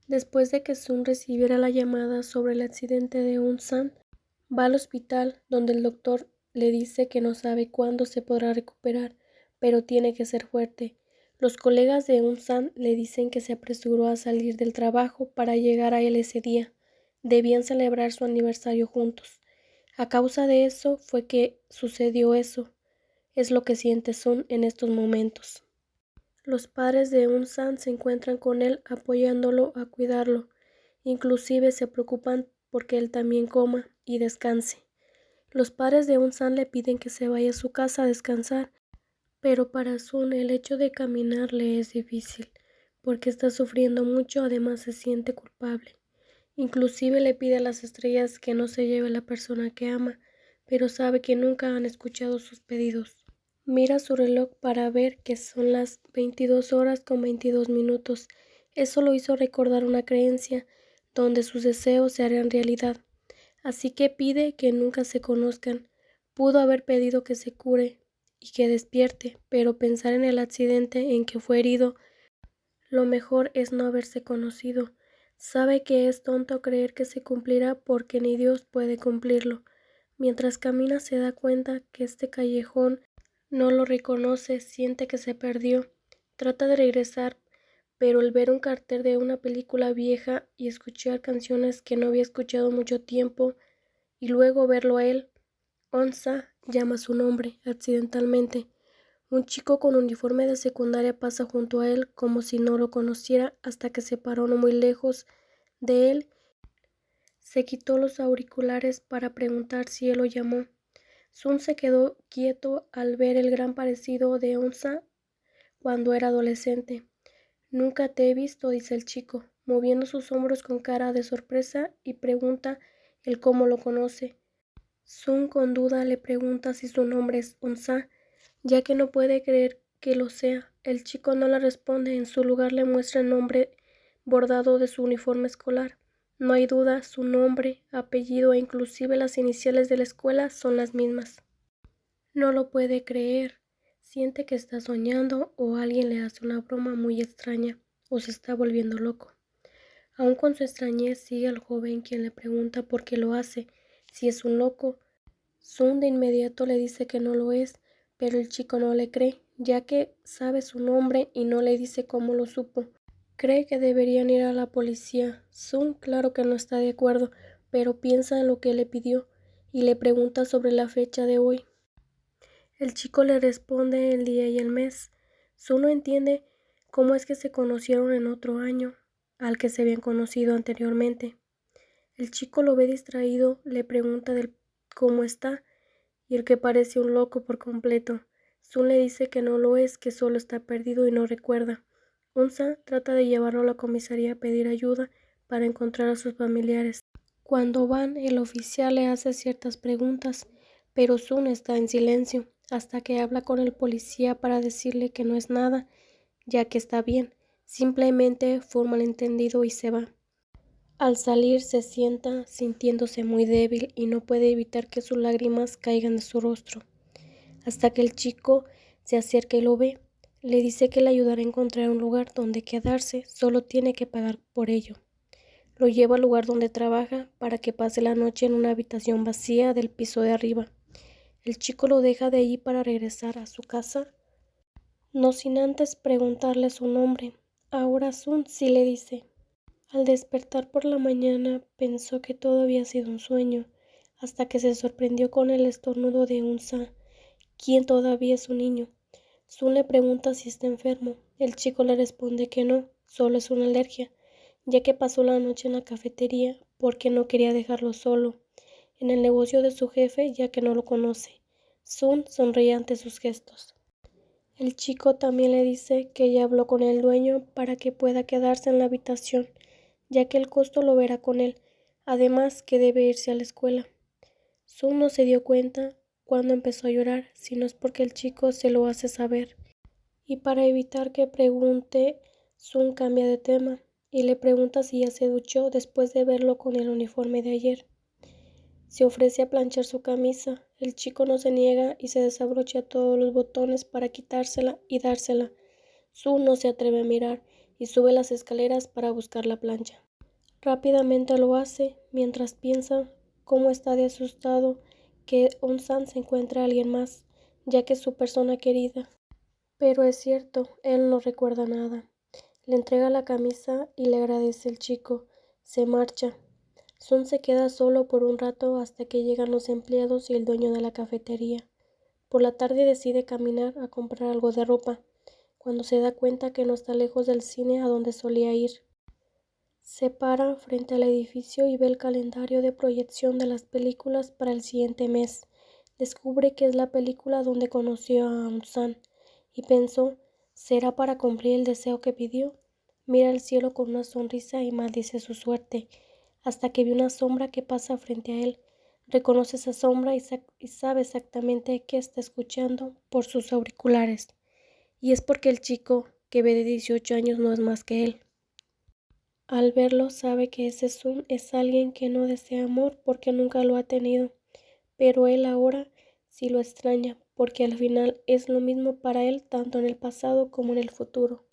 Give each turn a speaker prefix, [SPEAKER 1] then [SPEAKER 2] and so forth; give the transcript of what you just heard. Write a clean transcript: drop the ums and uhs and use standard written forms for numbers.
[SPEAKER 1] Después de que Sun recibiera la llamada sobre el accidente de Un-san, va al hospital donde el doctor le dice que no sabe cuándo se podrá recuperar, pero tiene que ser fuerte. Los colegas de Un-san le dicen que se apresuró a salir del trabajo para llegar a él ese día. Debían celebrar su aniversario juntos. A causa de eso fue que sucedió eso. Es lo que siente Sun en estos momentos. Los padres de Un-san se encuentran con él apoyándolo a cuidarlo. Inclusive se preocupan porque él también coma y descanse. Los padres de Un-san le piden que se vaya a su casa a descansar, pero para Sun el hecho de caminar le es difícil, porque está sufriendo mucho, además se siente culpable. Inclusive le pide a las estrellas que no se lleve a la persona que ama, pero sabe que nunca han escuchado sus pedidos. Mira su reloj para ver que son las 22:22. Eso lo hizo recordar una creencia donde sus deseos se harían realidad. Así que pide que nunca se conozcan. Pudo haber pedido que se cure y que despierte, pero pensar en el accidente en que fue herido, lo mejor es no haberse conocido. Sabe que es tonto creer que se cumplirá porque ni Dios puede cumplirlo. Mientras camina se da cuenta que este callejón no lo reconoce, siente que se perdió. Trata de regresar, pero al ver un cartel de una película vieja y escuchar canciones que no había escuchado mucho tiempo, y luego verlo a él, Onza llama su nombre accidentalmente. Un chico con uniforme de secundaria pasa junto a él como si no lo conociera hasta que se paró no muy lejos de él. Se quitó los auriculares para preguntar si él lo llamó. Sun se quedó quieto al ver el gran parecido de Onza cuando era adolescente. Nunca te he visto, dice el chico, moviendo sus hombros con cara de sorpresa y pregunta el cómo lo conoce. Sun con duda le pregunta si su nombre es Onza, ya que no puede creer que lo sea. El chico no le responde, en su lugar le muestra el nombre bordado de su uniforme escolar. No hay duda, su nombre, apellido e inclusive las iniciales de la escuela son las mismas. No lo puede creer. Siente que está soñando o alguien le hace una broma muy extraña o se está volviendo loco. Aún con su extrañez sigue al joven quien le pregunta por qué lo hace, si es un loco. Sun de inmediato le dice que no lo es, pero el chico no le cree, ya que sabe su nombre y no le dice cómo lo supo. Cree que deberían ir a la policía. Sun claro que no está de acuerdo, pero piensa en lo que le pidió y le pregunta sobre la fecha de hoy. El chico le responde el día y el mes. Sun no entiende cómo es que se conocieron en otro año al que se habían conocido anteriormente. El chico lo ve distraído, le pregunta del cómo está y el que parece un loco por completo. Sun le dice que no lo es, que solo está perdido y no recuerda. Unsa trata de llevarlo a la comisaría a pedir ayuda para encontrar a sus familiares. Cuando van, el oficial le hace ciertas preguntas, pero Sun está en silencio, hasta que habla con el policía para decirle que no es nada, ya que está bien. Simplemente fue un malentendido y se va. Al salir se sienta sintiéndose muy débil y no puede evitar que sus lágrimas caigan de su rostro. Hasta que el chico se acerca y lo ve. Le dice que le ayudará a encontrar un lugar donde quedarse, solo tiene que pagar por ello. Lo lleva al lugar donde trabaja para que pase la noche en una habitación vacía del piso de arriba. El chico lo deja de allí para regresar a su casa, no sin antes preguntarle su nombre. Ahora Sun sí le dice. Al despertar por la mañana pensó que todo había sido un sueño, hasta que se sorprendió con el estornudo de Unsa, quien todavía es un niño. Sun le pregunta si está enfermo. El chico le responde que no, solo es una alergia, ya que pasó la noche en la cafetería porque no quería dejarlo solo en el negocio de su jefe, ya que no lo conoce. Sun sonríe ante sus gestos. El chico también le dice que ya habló con el dueño para que pueda quedarse en la habitación, ya que el costo lo verá con él, además que debe irse a la escuela. Sun no se dio cuenta cuando empezó a llorar, sino es porque el chico se lo hace saber. Y para evitar que pregunte, Sun cambia de tema y le pregunta si ya se duchó después de verlo con el uniforme de ayer. Se ofrece a planchar su camisa. El chico no se niega y se desabrocha todos los botones para quitársela y dársela. Sun no se atreve a mirar y sube las escaleras para buscar la plancha. Rápidamente lo hace, mientras piensa cómo está de asustado que Onsan se encuentre a alguien más, ya que es su persona querida. Pero es cierto, él no recuerda nada. Le entrega la camisa y le agradece el chico. Se marcha. Sun se queda solo por un rato hasta que llegan los empleados y el dueño de la cafetería. Por la tarde decide caminar a comprar algo de ropa, cuando se da cuenta que no está lejos del cine a donde solía ir. Se para frente al edificio y ve el calendario de proyección de las películas para el siguiente mes. Descubre que es la película donde conoció a Aung-san y pensó, ¿será para cumplir el deseo que pidió? Mira al cielo con una sonrisa y maldice su suerte, hasta que ve una sombra que pasa frente a él. Reconoce esa sombra y sabe exactamente qué está escuchando por sus auriculares. Y es porque el chico que ve de 18 años no es más que él. Al verlo sabe que ese Sun es alguien que no desea amor porque nunca lo ha tenido, pero él ahora sí lo extraña porque al final es lo mismo para él tanto en el pasado como en el futuro.